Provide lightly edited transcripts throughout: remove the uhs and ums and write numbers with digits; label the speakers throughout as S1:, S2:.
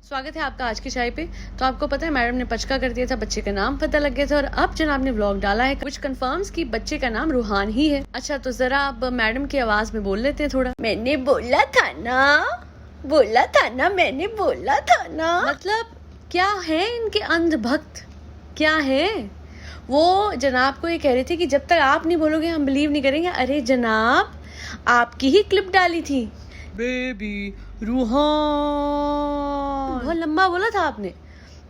S1: स्वागत है आपका आज की चाय पे। तो आपको पता है मैडम ने पचका कर दिया था, बच्चे का नाम पता लग गया था और अब जनाब ने व्लॉग डाला है कुछ कंफर्म्स कि बच्चे का नाम रूहान ही है। अच्छा तो जरा अब मैडम की आवाज में बोल लेते हैं थोड़ा। मैंने बोला था ना मैंने बोला था ना। मतलब क्या है इनके अंधभक्त, क्या है वो जनाब को ये कह रहे थे कि जब तक आप नहीं बोलोगे हम बिलीव नहीं करेंगे। अरे जनाब आपकी ही क्लिप डाली थी बेबी रूहान, बहुत लंबा बोला था आपने।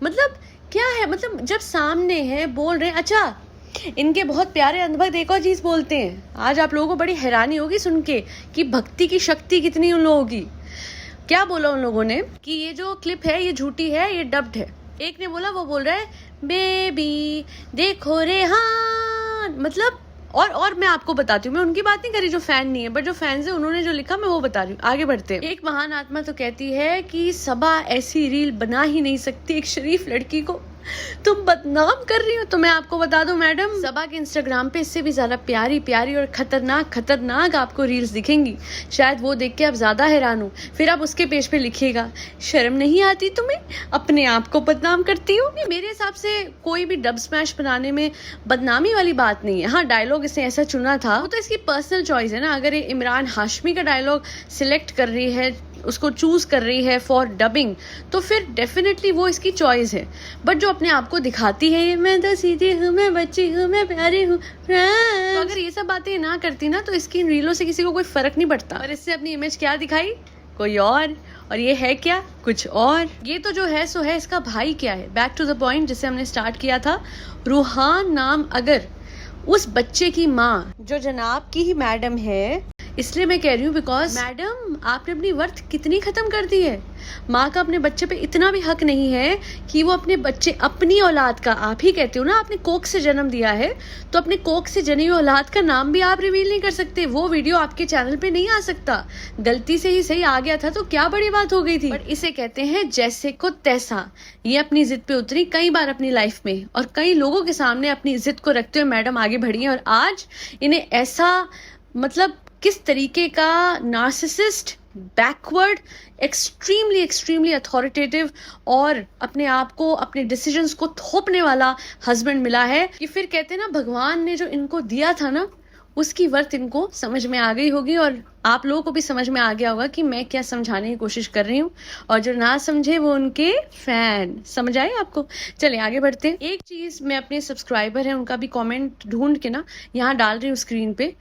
S1: मतलब क्या है, मतलब जब सामने है बोल रहे हैं। अच्छा इनके बहुत प्यारे अंधभक्त एक और चीज बोलते हैं, आज आप लोगों को बड़ी हैरानी होगी सुन के कि भक्ति की शक्ति कितनी उन लोगों की। क्या बोला उन लोगों ने कि ये जो क्लिप है ये झूठी है, ये डब्ड है। एक ने बोला, वो बोल रहा है बेबी देखो रेहान। मतलब और मैं आपको बताती हूँ, मैं उनकी बात नहीं करी जो फैन नहीं है, बट जो फैंस है उन्होंने जो लिखा मैं वो बता रही हूँ। आगे बढ़ते हैं। एक महान आत्मा तो कहती है कि सबा ऐसी रील बना ही नहीं सकती एक शरीफ लड़की को तुम बदनाम कर रही हो। तो मैं आपको बता दूं मैडम, सबा के इंस्टाग्राम पे इससे भी ज्यादा प्यारी प्यारी और खतरनाक आपको रील्स दिखेंगी। शायद वो देख के आप ज्यादा हैरान हो, फिर आप उसके पेज पे लिखिएगा शर्म नहीं आती तुम्हें, अपने आप को बदनाम करती हो। मेरे हिसाब से कोई भी डब स्मैश बनाने में बदनामी वाली बात नहीं है। हाँ डायलॉग इसने ऐसा चुना था वो तो इसकी पर्सनल चॉइस है ना। अगर ये इमरान हाशमी का डायलॉग सिलेक्ट कर रही है, उसको चूज कर रही है फॉर डबिंग, तो फिर डेफिनेटली वो इसकी चॉइस है। बट जो अपने आप को दिखाती है मैं तो सीधी हूँ, मैं बच्ची हूँ, मैं प्यारी हूँ, तो अगर ये सब बातें ना करती ना तो इसकी इन रीलों से किसी को कोई फर्क नहीं पड़ता। और इससे अपनी इमेज क्या दिखाई, कोई और ये है क्या कुछ और। ये तो जो है सो है, इसका भाई क्या है। बैक टू द पॉइंट जिसे हमने स्टार्ट किया था, रूहान नाम अगर उस बच्चे की माँ जो जनाब की ही मैडम है, इसलिए मैं कह रही हूँ बिकॉज मैडम आपने अपनी वर्थ कितनी खत्म कर दी है। माँ का अपने बच्चे पे इतना भी हक नहीं है कि वो अपने बच्चे, अपनी औलाद का, आप ही कहते हो ना आपने कोख से जन्म दिया है, तो अपने कोख से जनी हुई औलाद का नाम भी आप रिवील नहीं कर सकते। वो वीडियो आपके चैनल पे नहीं आ सकता। गलती से ही सही आ गया था तो क्या बड़ी बात हो गई थी। बट इसे कहते हैं जैसे को तैसा। ये अपनी जिद पे उतरी कई बार अपनी लाइफ में और कई लोगों के सामने अपनी जिद को रखते हुए मैडम आगे बढ़ी है। और आज इन्हें ऐसा, मतलब किस तरीके का नार्सिसिस्ट, बैकवर्ड, एक्सट्रीमली अथॉरिटेटिव और अपने आप को, अपने डिसीजंस को थोपने वाला हस्बैंड मिला है कि फिर कहते हैं ना भगवान ने जो इनको दिया था ना उसकी वर्थ इनको समझ में आ गई होगी। और आप लोगों को भी समझ में आ गया होगा कि मैं क्या समझाने की कोशिश कर रही हूँ। और जो ना समझे वो उनके फैन। समझ आए आपको। चलिए आगे बढ़ते हैं। एक चीज मैं अपने सब्सक्राइबर हैं उनका भी कमेंट ढूंढ के ना यहाँ डाल रही हूँ स्क्रीन पे,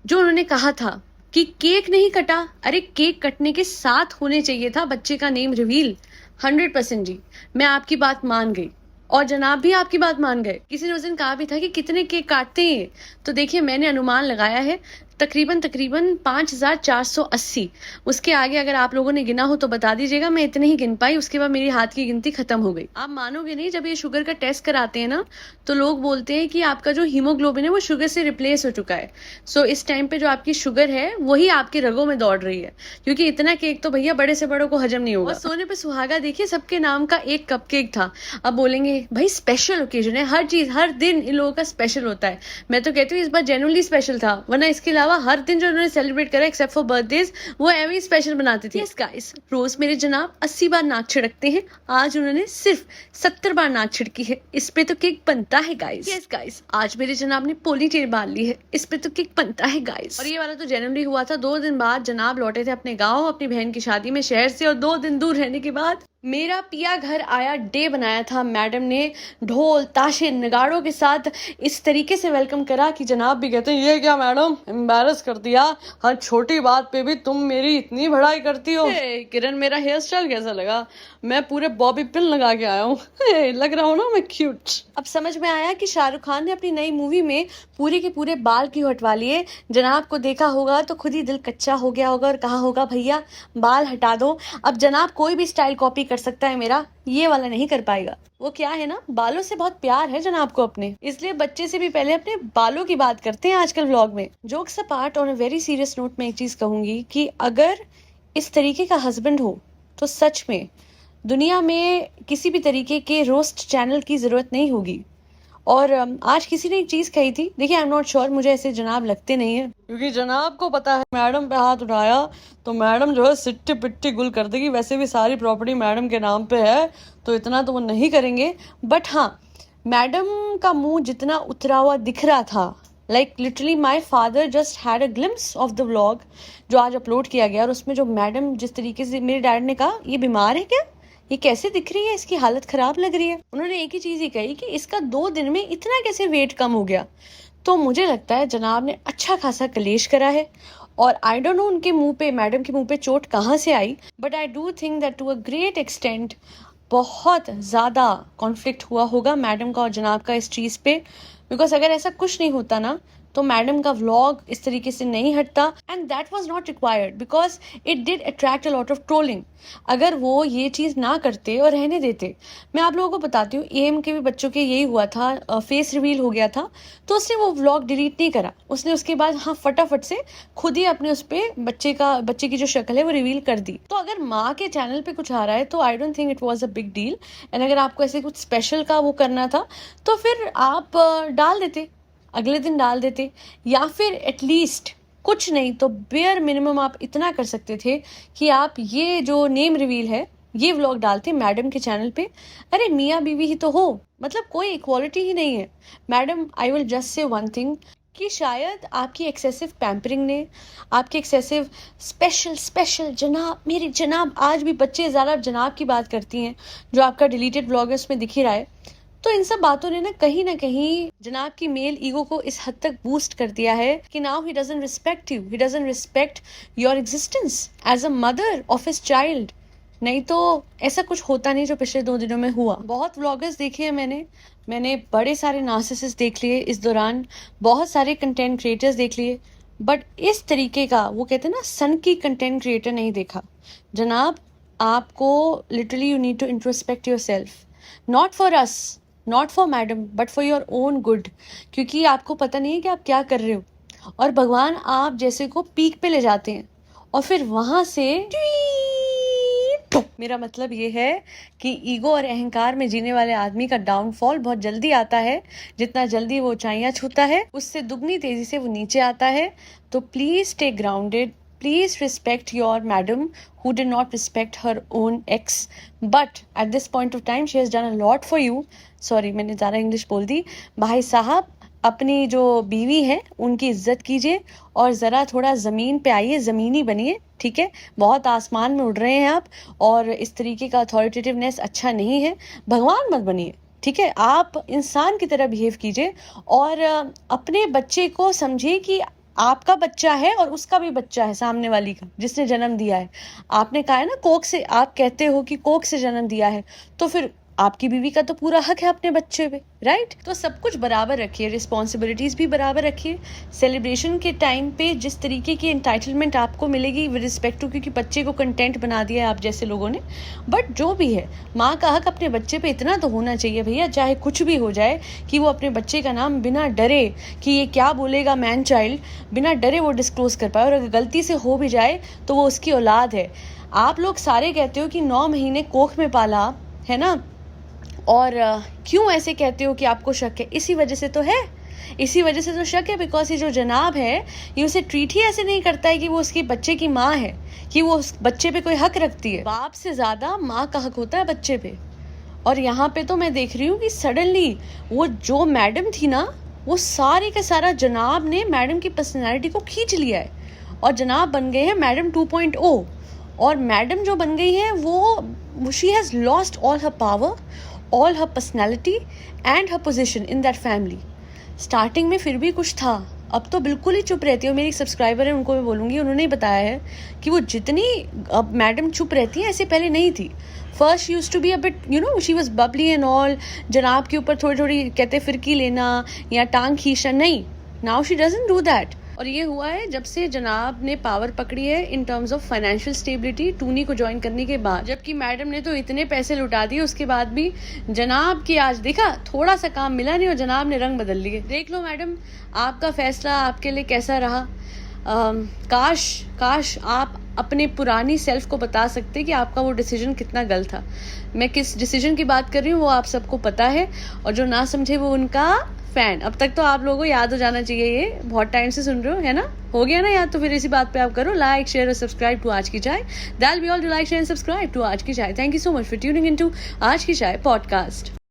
S1: जो उन्होंने कहा था कि केक नहीं कटा। अरे केक कटने के साथ होने चाहिए था बच्चे का नेम रिवील। 100% जी, मैं आपकी बात मान गई और जनाब भी आपकी बात मान गए। किसी ने उस दिन कहा भी था कि कितने केक काटते हैं, तो देखिए मैंने अनुमान लगाया है तकरीबन 5480। उसके आगे अगर आप लोगों ने गिना हो तो बता दीजिएगा, मैं इतने ही गिन पाई। उसके बाद मेरी हाथ की गिनती खत्म हो गई। आप मानोगे नहीं, जब ये शुगर का टेस्ट कराते हैं ना तो लोग बोलते हैं कि आपका जो हीमोग्लोबिन है वो शुगर से रिप्लेस हो चुका है। सो इस टाइम पे जो आपकी शुगर है वही आपके रगों में दौड़ रही है, क्योंकि इतना केक तो भैया बड़े से बड़ों को हजम नहीं होगा। और सोने पे सुहागा देखिए, सबके नाम का एक कप केक था। अब बोलेंगे भाई स्पेशल ओकेजन है, हर चीज हर दिन इन लोगों का स्पेशल होता है। मैं तो कहती हूँ इस बार जेन्युइनली स्पेशल था, वरना इसके अलावा हर दिन जो उन्होंने सेलिब्रेट करा एक्सेप्ट फॉर बर्थडेज वो एवरी स्पेशल बनाते थे। yes guys, रोज मेरे जनाब 80 बार नाक छिड़कते हैं, आज उन्होंने सिर्फ 70 बार नाक छिड़की है, इस पे तो केक बनता है गाइस। yes guys, आज मेरे जनाब ने पोनी टेल बांध ली है, इस पे तो केक बनता है गाइस। और ये वाला तो जेन्युइनली हुआ था। 2 दिन बाद जनाब लौटे थे अपने गाँव अपनी बहन की शादी में शहर से, और 2 दिन दूर रहने के बाद मेरा पिया घर आया डे बनाया था। मैडम ने ढोल ताशे नगाड़ों के साथ इस तरीके से वेलकम करा कि जनाब भी कहते हैं ये क्या मैडम, एम्बैरस कर दिया, हर छोटी बात पे भी तुम मेरी इतनी बड़ाई करती हो। किरण मेरा हेयर स्टाइल कैसा लगा, मैं पूरे बॉबी पिन लगा के आया हूँ लग रहा हूँ ना मैं क्यूट। अब समझ में आया कि शाहरुख खान ने अपनी नई मूवी में पूरे के पूरे बाल क्यों हटवा लिए। जनाब को देखा होगा तो खुद ही दिल कच्चा हो गया होगा और कहा होगा भैया बाल हटा दो। अब जनाब कोई भी स्टाइल कॉपी कर सकता है मेरा, ये वाला नहीं कर पाएगा। वो क्या है ना, बालों से बहुत प्यार है जनाब को अपने, इसलिए बच्चे से भी पहले अपने बालों की बात करते हैं आजकल व्लॉग में। Jokes apart, on a very serious note मैं एक चीज कहूंगी कि अगर इस तरीके का हस्बैंड हो तो सच में दुनिया में किसी भी तरीके के रोस्ट चैनल की जरूरत नहीं होगी। और आज किसी ने एक चीज़ कही थी, देखिए आई एम नॉट श्योर, मुझे ऐसे जनाब लगते नहीं है, क्योंकि जनाब को पता है मैडम पे हाथ उठाया तो मैडम जो है सिट्टी पिट्टी गुल कर देगी। वैसे भी सारी प्रॉपर्टी मैडम के नाम पे है तो इतना तो वो नहीं करेंगे। बट हाँ, मैडम का मुंह जितना उतरा हुआ दिख रहा था, like literally my father just had a glimpse of the vlog जो आज अपलोड किया गया, और उसमें जो मैडम जिस तरीके से, मेरे डैड ने कहा ये बीमार है क्या, ये कैसे दिख रही है, इसकी हालत खराब लग रही है। उन्होंने एक ही चीज ही कही कि इसका 2 दिन में इतना कैसे वेट कम हो गया। तो मुझे लगता है जनाब ने अच्छा खासा कलेश करा है, और आई डोंट नो उनके मुंह पे, मैडम के मुंह पे चोट कहाँ से आई, but I do think that to a great extent बहुत ज़्यादा कॉन्फ्लिक्ट हुआ होगा मैडम का और जनाब का इस चीज़ पे। बिकॉज अगर ऐसा कुछ नहीं होता ना तो मैडम का व्लॉग इस तरीके से नहीं हटता, and that was not required because it did attract a lot of trolling. अगर वो ये चीज़ ना करते और रहने देते, मैं आप लोगों को बताती हूँ, एएम के भी बच्चों के यही हुआ था, फेस रिवील हो गया था तो उसने वो व्लॉग डिलीट नहीं करा, उसने उसके बाद हाँ फटाफट से खुद ही अपने उस पर बच्चे की जो शक्ल है वो रिवील कर दी। तो अगर माँ के चैनल पे कुछ आ रहा है तो I don't think it was a big deal, and अगर आपको ऐसे कुछ स्पेशल का वो करना था तो फिर आप डाल देते, अगले दिन डाल देते, या फिर एटलीस्ट कुछ नहीं तो बेयर मिनिमम आप इतना कर सकते थे कि आप ये जो नेम रिवील है ये व्लॉग डालते मैडम के चैनल पे। अरे मियाँ बीवी ही तो हो, मतलब कोई इक्वालिटी ही नहीं है। Madam, I will just say one thing कि शायद आपकी एक्सेसिव पैम्परिंग ने, आपकी एक्सेसिव स्पेशल जनाब, मेरी जनाब, आज भी बच्चे ज़्यादा जनाब की बात करती हैं, जो आपका डिलीटेड व्लॉग है उसमें दिख ही रहा है। तो इन सब बातों ने ना कहीं जनाब की मेल ईगो को इस हद तक बूस्ट कर दिया है कि now he doesn't respect you, he doesn't respect your existence as a mother of his child. नहीं तो ऐसा कुछ होता नहीं जो पिछले 2 दिनों में हुआ। बहुत व्लॉगर्स देखे हैं मैंने बड़े सारे नार्सिसिस्ट देख लिए इस दौरान, बहुत सारे कंटेंट क्रिएटर्स देख लिए, बट इस तरीके का, वो कहते हैं ना, सन की कंटेंट क्रिएटर नहीं देखा। जनाब, आपको literally you need to introspect yourself, not for us, not for madam, but for your own good, क्योंकि आपको पता नहीं है कि आप क्या कर रहे हो, और भगवान आप जैसे को पीक पे ले जाते हैं और फिर वहां से, मेरा मतलब ये है कि ईगो और अहंकार में जीने वाले आदमी का डाउनफॉल बहुत जल्दी आता है। जितना जल्दी वो ऊंचाइयां छूता है उससे दुगनी तेजी से वो नीचे आता है। तो please stay grounded, please respect your madam who did not respect her own ex, but at this point of time she has done a lot for you. Sorry, मैंने ज़्यादा इंग्लिश बोल दी। भाई साहब, अपनी जो बीवी है उनकी इज्जत कीजिए और ज़रा थोड़ा ज़मीन पे आइए, ज़मीनी बनिए, ठीक है? बहुत आसमान में उड़ रहे हैं आप, और इस तरीके का अथॉरिटेटिवनेस अच्छा नहीं है। भगवान मत बनिए, ठीक है? आप इंसान की तरह बिहेव कीजिए और अपने बच्चे को समझिए कि आपका बच्चा है और उसका भी बच्चा है, सामने वाली का जिसने जन्म दिया है। आपने कहा है ना कोख से, आप कहते हो कि कोख से जन्म दिया है, तो फिर आपकी बीवी का तो पूरा हक है अपने बच्चे पे, राइट? तो सब कुछ बराबर रखिए, रिस्पॉन्सिबिलिटीज भी बराबर रखिए। सेलिब्रेशन के टाइम पे जिस तरीके की एंटाइटलमेंट आपको मिलेगी विद रिस्पेक्ट टू, क्योंकि बच्चे को कंटेंट बना दिया है आप जैसे लोगों ने, बट जो भी है, माँ का हक अपने बच्चे पे इतना तो होना चाहिए भैया, चाहे कुछ भी हो जाए, कि वो अपने बच्चे का नाम बिना डरे कि ये क्या बोलेगा मैन चाइल्ड, बिना डरे वो डिस्क्लोज कर पाए, और अगर गलती से हो भी जाए तो वो उसकी औलाद है। आप लोग सारे कहते हो कि 9 महीने कोख में पाला है ना, और क्यों ऐसे कहते हो कि आपको शक है? इसी वजह से तो है, इसी वजह से तो शक है, बिकॉज ये जो जनाब है ये उसे ट्रीट ही ऐसे नहीं करता है कि वो उसके बच्चे की माँ है, कि वो उस बच्चे पे कोई हक रखती है। बाप से ज्यादा माँ का हक होता है बच्चे पे। और यहाँ पे तो मैं देख रही हूँ कि सडनली वो जो मैडम थी ना, वो सारे का सारा जनाब ने मैडम की पर्सनैलिटी को खींच लिया है, और जनाब बन गए हैं मैडम 2.0। और मैडम जो बन गई है वो she has lost all her power, all her personality and her position in that family. Starting में फिर भी कुछ था, अब तो बिल्कुल ही चुप रहती है। मेरी सब्सक्राइबर है, उनको मैं बोलूँगी, उन्होंने ही बताया है कि वो जितनी अब मैडम चुप रहती है ऐसे पहले नहीं थी। First use to be a bit, you know, she was bubbly and all, जनाब के ऊपर थोड़ी थोड़ी कहते फिरकी लेना या टांग खींचना, नहीं, now she doesn't do that. और ये हुआ है जब से जनाब ने पावर पकड़ी है in terms of financial stability, टूनी को ज्वाइन करने के बाद। जबकि मैडम ने तो इतने पैसे लुटा दिए, उसके बाद भी जनाब की आज देखा थोड़ा सा काम मिला नहीं और जनाब ने रंग बदल लिए। देख लो मैडम, आपका फैसला आपके लिए कैसा रहा। काश आप अपने पुरानी सेल्फ को बता सकते कि आपका वो डिसीजन कितना गलत था। मैं किस डिसीजन की बात कर रही हूँ वो आप सबको पता है, और जो ना समझे वो उनका फैन। अब तक तो आप लोगों को याद हो जाना चाहिए, ये बहुत टाइम से सुन रहे हो, है ना? हो गया ना याद? तो फिर इसी बात पे आप करो लाइक, शेयर और सब्सक्राइब टू आज की चाय। That be all to like, share and subscribe to आज की चाय। Thank you so much for tuning in to आज की चाय पॉडकास्ट।